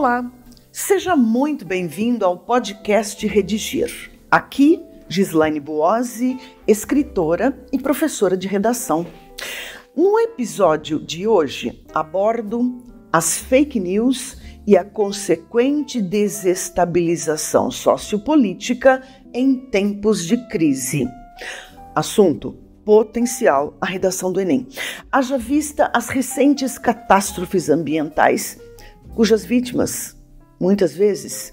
Olá, seja muito bem-vindo ao podcast Redigir. Aqui, Gislaine Buozzi, escritora e professora de redação. No episódio de hoje, abordo as fake news e a consequente desestabilização sociopolítica em tempos de crise. Assunto: potencial à redação do Enem. Haja vista as recentes catástrofes ambientais, cujas vítimas, muitas vezes,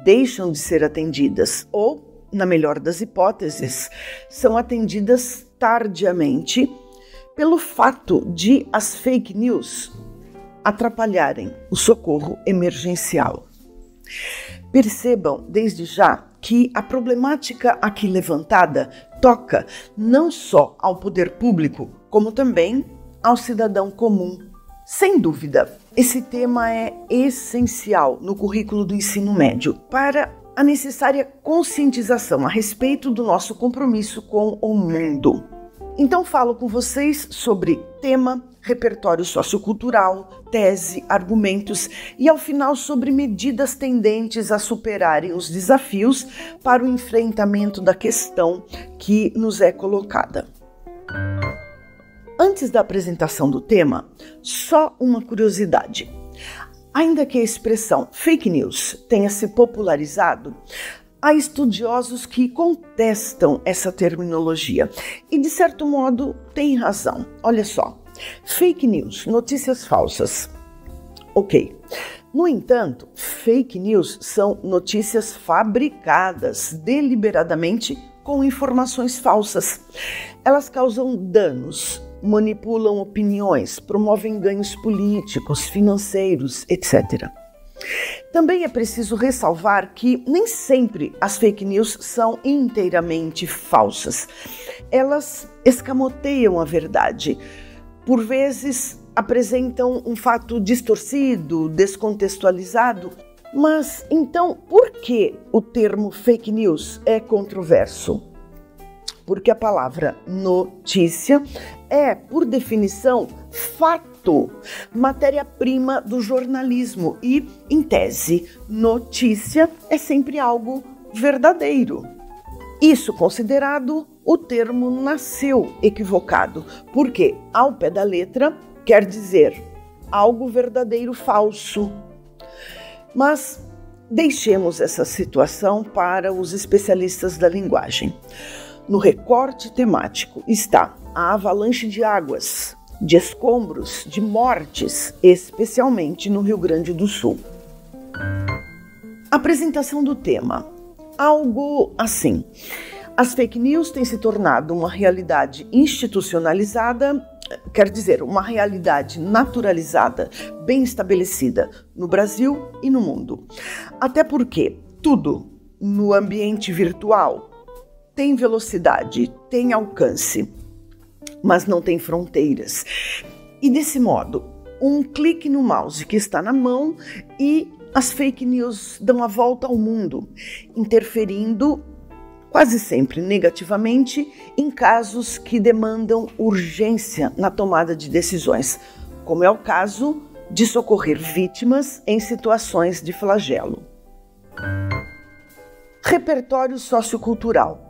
deixam de ser atendidas ou, na melhor das hipóteses, são atendidas tardiamente pelo fato de as fake news atrapalharem o socorro emergencial. Percebam desde já que a problemática aqui levantada toca não só ao poder público, como também ao cidadão comum. Sem dúvida, esse tema é essencial no currículo do ensino médio para a necessária conscientização a respeito do nosso compromisso com o mundo. Então falo com vocês sobre tema, repertório sociocultural, tese, argumentos e ao final sobre medidas tendentes a superarem os desafios para o enfrentamento da questão que nos é colocada. Antes da apresentação do tema, só uma curiosidade. Ainda que a expressão fake news tenha se popularizado, há estudiosos que contestam essa terminologia e, de certo modo, têm razão. Olha só, fake news, notícias falsas. Ok. No entanto, fake news são notícias fabricadas deliberadamente com informações falsas. Elas causam danos, manipulam opiniões, promovem ganhos políticos, financeiros, etc. Também é preciso ressalvar que nem sempre as fake news são inteiramente falsas. Elas escamoteiam a verdade. Por vezes apresentam um fato distorcido, descontextualizado. Mas então, por que o termo fake news é controverso? Porque a palavra notícia é, por definição, fato, matéria-prima do jornalismo e, em tese, notícia é sempre algo verdadeiro. Isso considerado, o termo nasceu equivocado, porque, ao pé da letra, quer dizer algo verdadeiro falso. Mas deixemos essa situação para os especialistas da linguagem. No recorte temático está a avalanche de águas, de escombros, de mortes, especialmente no Rio Grande do Sul. Apresentação do tema. Algo assim. As fake news têm se tornado uma realidade institucionalizada, quer dizer, uma realidade naturalizada, bem estabelecida no Brasil e no mundo. Até porque tudo no ambiente virtual tem velocidade, tem alcance, mas não tem fronteiras. E desse modo, um clique no mouse que está na mão e as fake news dão a volta ao mundo, interferindo quase sempre negativamente em casos que demandam urgência na tomada de decisões, como é o caso de socorrer vítimas em situações de flagelo. Repertório sociocultural.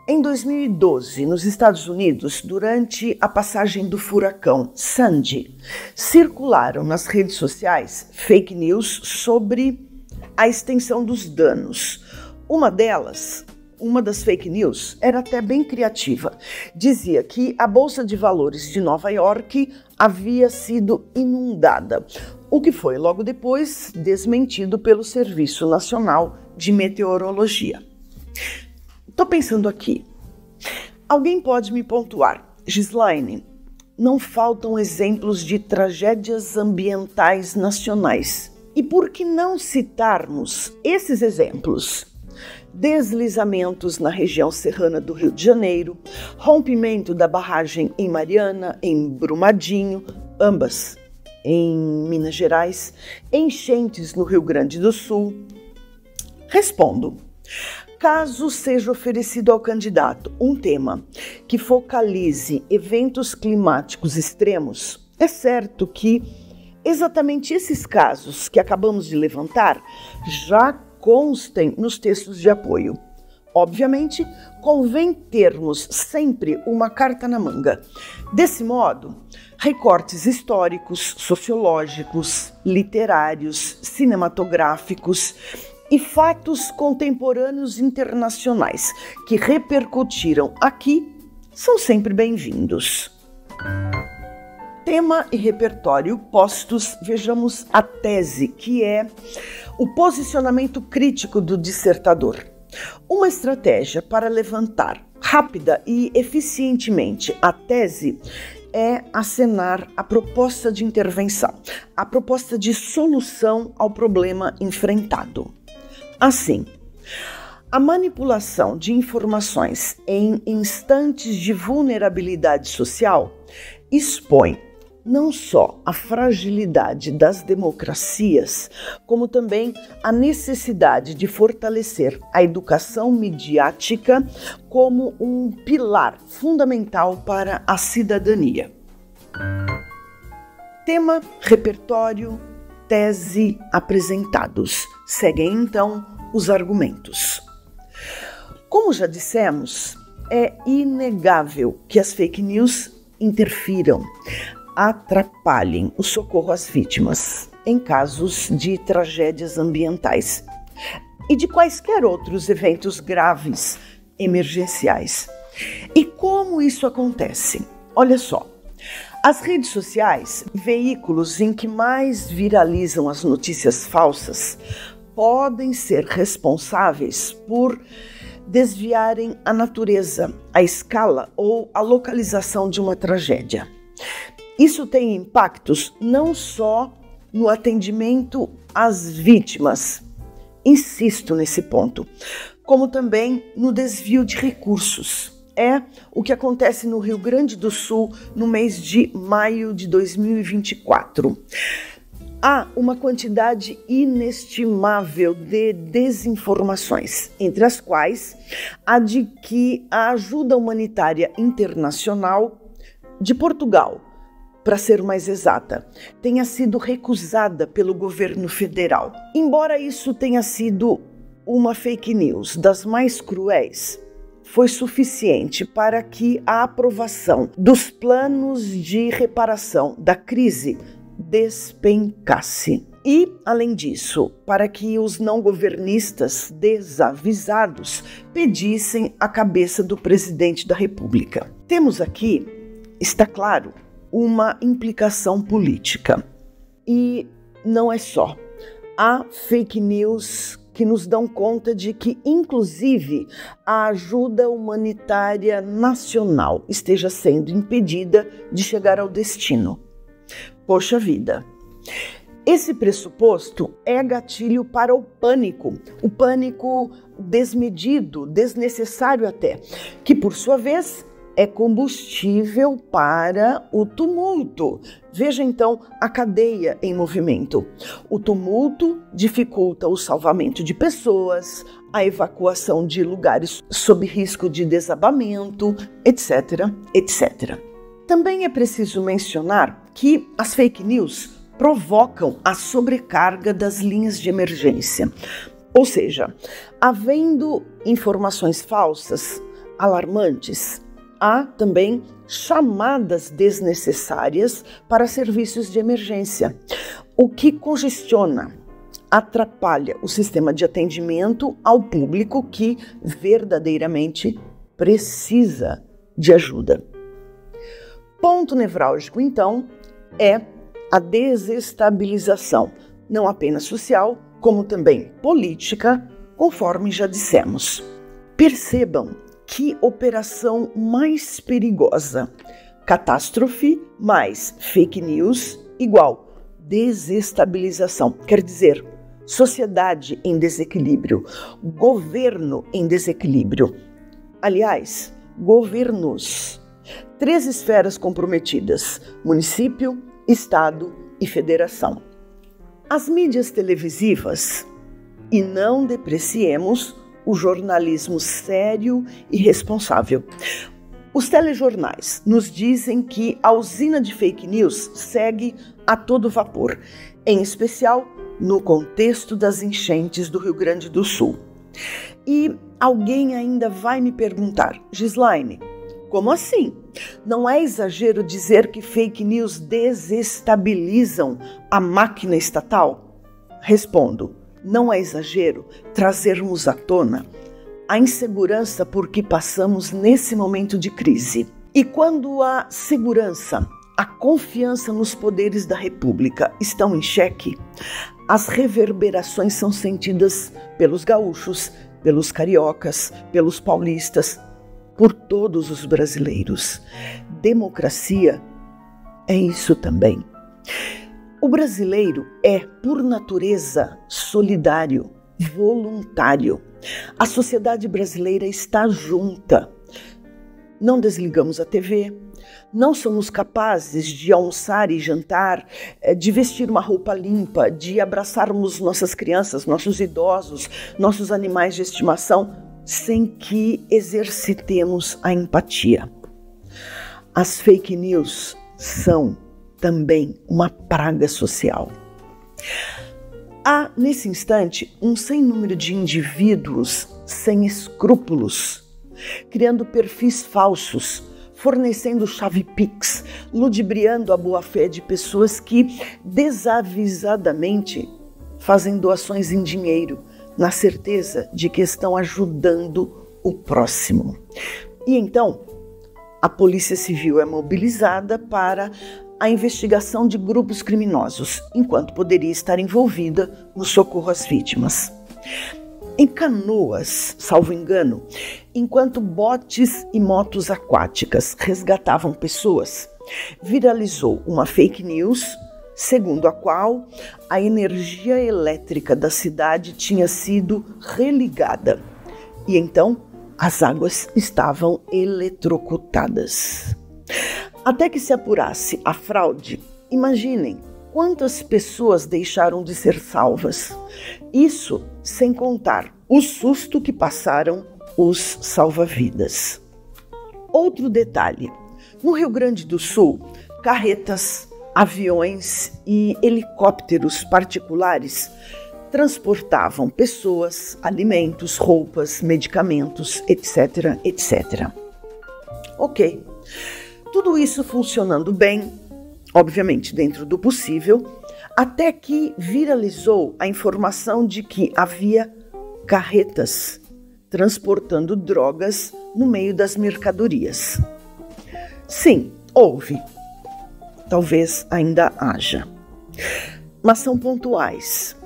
Em 2012, nos Estados Unidos, durante a passagem do furacão Sandy, circularam nas redes sociais fake news sobre a extensão dos danos. Uma das fake news era até bem criativa. Dizia que a Bolsa de Valores de Nova York havia sido inundada, o que foi logo depois desmentido pelo Serviço Nacional de Meteorologia. Estou pensando aqui, alguém pode me pontuar, Gislaine, não faltam exemplos de tragédias ambientais nacionais. E por que não citarmos esses exemplos? Deslizamentos na região serrana do Rio de Janeiro, rompimento da barragem em Mariana, em Brumadinho, ambas em Minas Gerais, enchentes no Rio Grande do Sul. Respondo. Caso seja oferecido ao candidato um tema que focalize eventos climáticos extremos, é certo que exatamente esses casos que acabamos de levantar já constem nos textos de apoio. Obviamente, convém termos sempre uma carta na manga. Desse modo, recortes históricos, sociológicos, literários, cinematográficos e fatos contemporâneos internacionais que repercutiram aqui são sempre bem-vindos. Tema e repertório postos, vejamos a tese, que é o posicionamento crítico do dissertador. Uma estratégia para levantar rápida e eficientemente a tese é acenar a proposta de intervenção, a proposta de solução ao problema enfrentado. Assim, a manipulação de informações em instantes de vulnerabilidade social expõe não só a fragilidade das democracias, como também a necessidade de fortalecer a educação midiática como um pilar fundamental para a cidadania. Tema, repertório, tese apresentados. Seguem então os argumentos. Como já dissemos, é inegável que as fake news interfiram, atrapalhem o socorro às vítimas em casos de tragédias ambientais e de quaisquer outros eventos graves, emergenciais. E como isso acontece? Olha só, as redes sociais, veículos em que mais viralizam as notícias falsas, podem ser responsáveis por desviarem a natureza, a escala ou a localização de uma tragédia. Isso tem impactos não só no atendimento às vítimas, insisto nesse ponto, como também no desvio de recursos. É o que acontece no Rio Grande do Sul no mês de maio de 2024. Há uma quantidade inestimável de desinformações, entre as quais a de que a ajuda humanitária internacional de Portugal, para ser mais exata, tenha sido recusada pelo governo federal. Embora isso tenha sido uma fake news das mais cruéis, foi suficiente para que a aprovação dos planos de reparação da crise despencasse. E, além disso, para que os não governistas desavisados pedissem a cabeça do presidente da República. Temos aqui, está claro, uma implicação política. E não é só. Há fake news que nos dão conta de que, inclusive, a ajuda humanitária nacional esteja sendo impedida de chegar ao destino. Poxa vida! Esse pressuposto é gatilho para o pânico desmedido, desnecessário até, que por sua vez é combustível para o tumulto. Veja então a cadeia em movimento. O tumulto dificulta o salvamento de pessoas, a evacuação de lugares sob risco de desabamento, etc, etc. Também é preciso mencionar que as fake news provocam a sobrecarga das linhas de emergência. Ou seja, havendo informações falsas, alarmantes, há também chamadas desnecessárias para serviços de emergência, o que congestiona, atrapalha o sistema de atendimento ao público que verdadeiramente precisa de ajuda. Ponto nevrálgico, então, é a desestabilização, não apenas social, como também política, conforme já dissemos. Percebam que operação mais perigosa. Catástrofe mais fake news igual desestabilização. Quer dizer, sociedade em desequilíbrio, governo em desequilíbrio. Aliás, governos. 3 esferas comprometidas: município, Estado e Federação. As mídias televisivas, e não depreciemos o jornalismo sério e responsável. Os telejornais nos dizem que a usina de fake news segue a todo vapor, em especial no contexto das enchentes do Rio Grande do Sul. E alguém ainda vai me perguntar, Gislaine, como assim? Não é exagero dizer que fake news desestabilizam a máquina estatal? Respondo, não é exagero trazermos à tona a insegurança por que passamos nesse momento de crise. E quando a segurança, a confiança nos poderes da República estão em xeque, as reverberações são sentidas pelos gaúchos, pelos cariocas, pelos paulistas, por todos os brasileiros. Democracia é isso também. O brasileiro é, por natureza, solidário, voluntário. A sociedade brasileira está junta. Não desligamos a TV, não somos capazes de almoçar e jantar, de vestir uma roupa limpa, de abraçarmos nossas crianças, nossos idosos, nossos animais de estimação, sem que exercitemos a empatia. As fake news são também uma praga social. Há, nesse instante, um sem número de indivíduos sem escrúpulos, criando perfis falsos, fornecendo chave Pix, ludibriando a boa-fé de pessoas que desavisadamente fazem doações em dinheiro, na certeza de que estão ajudando o próximo. E então, a Polícia Civil é mobilizada para a investigação de grupos criminosos, enquanto poderia estar envolvida no socorro às vítimas. Em Canoas, salvo engano, enquanto botes e motos aquáticas resgatavam pessoas, viralizou uma fake news segundo a qual a energia elétrica da cidade tinha sido religada e então as águas estavam eletrocutadas. Até que se apurasse a fraude, imaginem quantas pessoas deixaram de ser salvas. Isso sem contar o susto que passaram os salva-vidas. Outro detalhe, no Rio Grande do Sul, carretas, aviões e helicópteros particulares transportavam pessoas, alimentos, roupas, medicamentos, etc, etc. Ok, tudo isso funcionando bem, obviamente dentro do possível, até que viralizou a informação de que havia carretas transportando drogas no meio das mercadorias. Sim, houve. Talvez ainda haja. Mas são pontuais.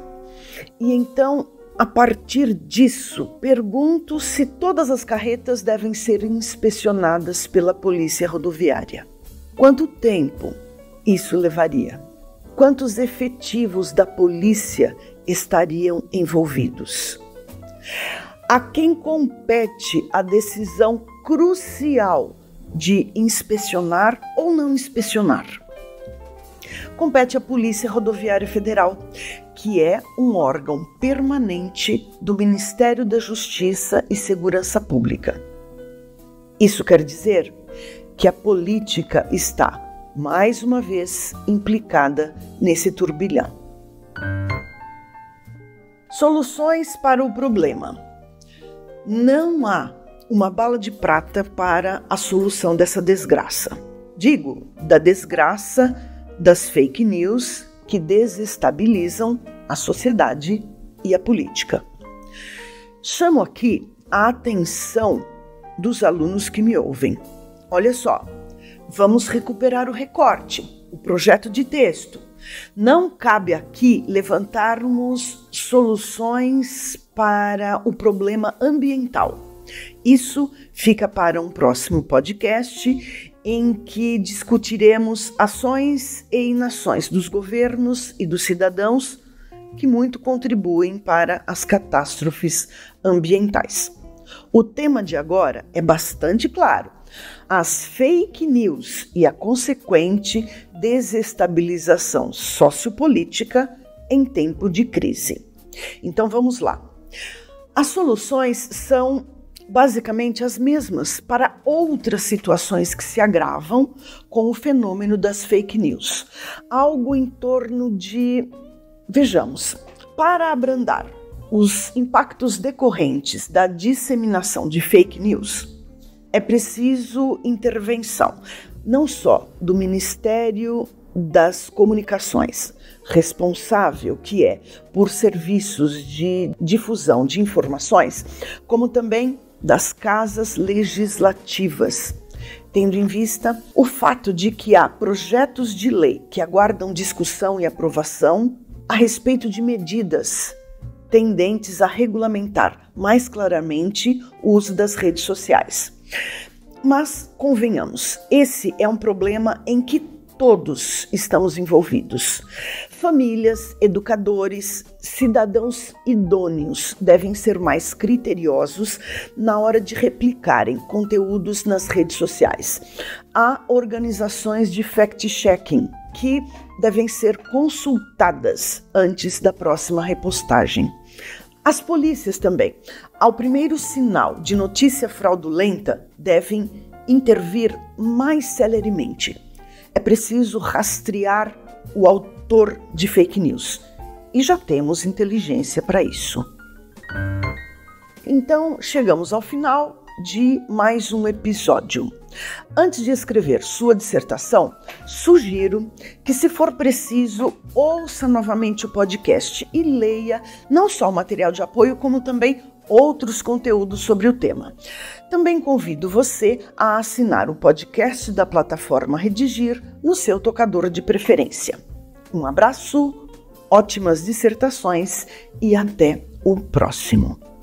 E então, a partir disso, pergunto se todas as carretas devem ser inspecionadas pela Polícia Rodoviária. Quanto tempo isso levaria? Quantos efetivos da polícia estariam envolvidos? A quem compete a decisão crucial de inspecionar ou não inspecionar? Compete à Polícia Rodoviária Federal, que é um órgão permanente do Ministério da Justiça e Segurança Pública. Isso quer dizer que a política está, mais uma vez, implicada nesse turbilhão. Soluções para o problema. Não há uma bala de prata para a solução dessa desgraça. Digo, da desgraça das fake news que desestabilizam a sociedade e a política. Chamo aqui a atenção dos alunos que me ouvem. Olha só, vamos recuperar o recorte, o projeto de texto. Não cabe aqui levantarmos soluções para o problema ambiental. Isso fica para um próximo podcast em que discutiremos ações e inações dos governos e dos cidadãos que muito contribuem para as catástrofes ambientais. O tema de agora é bastante claro: as fake news e a consequente desestabilização sociopolítica em tempo de crise. Então vamos lá. As soluções são basicamente as mesmas para outras situações que se agravam com o fenômeno das fake news. Algo em torno de, vejamos, para abrandar os impactos decorrentes da disseminação de fake news, é preciso intervenção, não só do Ministério das Comunicações, responsável que é por serviços de difusão de informações, como também das casas legislativas, tendo em vista o fato de que há projetos de lei que aguardam discussão e aprovação a respeito de medidas tendentes a regulamentar mais claramente o uso das redes sociais. Mas, convenhamos, esse é um problema em que todos estamos envolvidos. Famílias, educadores, cidadãos idôneos devem ser mais criteriosos na hora de replicarem conteúdos nas redes sociais. Há organizações de fact-checking que devem ser consultadas antes da próxima repostagem. As polícias também, ao primeiro sinal de notícia fraudulenta, devem intervir mais celeremente. É preciso rastrear o autor de fake news e já temos inteligência para isso. Então, chegamos ao final de mais um episódio. Antes de escrever sua dissertação, sugiro que, se for preciso, ouça novamente o podcast e leia não só o material de apoio, como também outros conteúdos sobre o tema. Também convido você a assinar o podcast da plataforma Redigir no seu tocador de preferência. Um abraço, ótimas dissertações e até o próximo.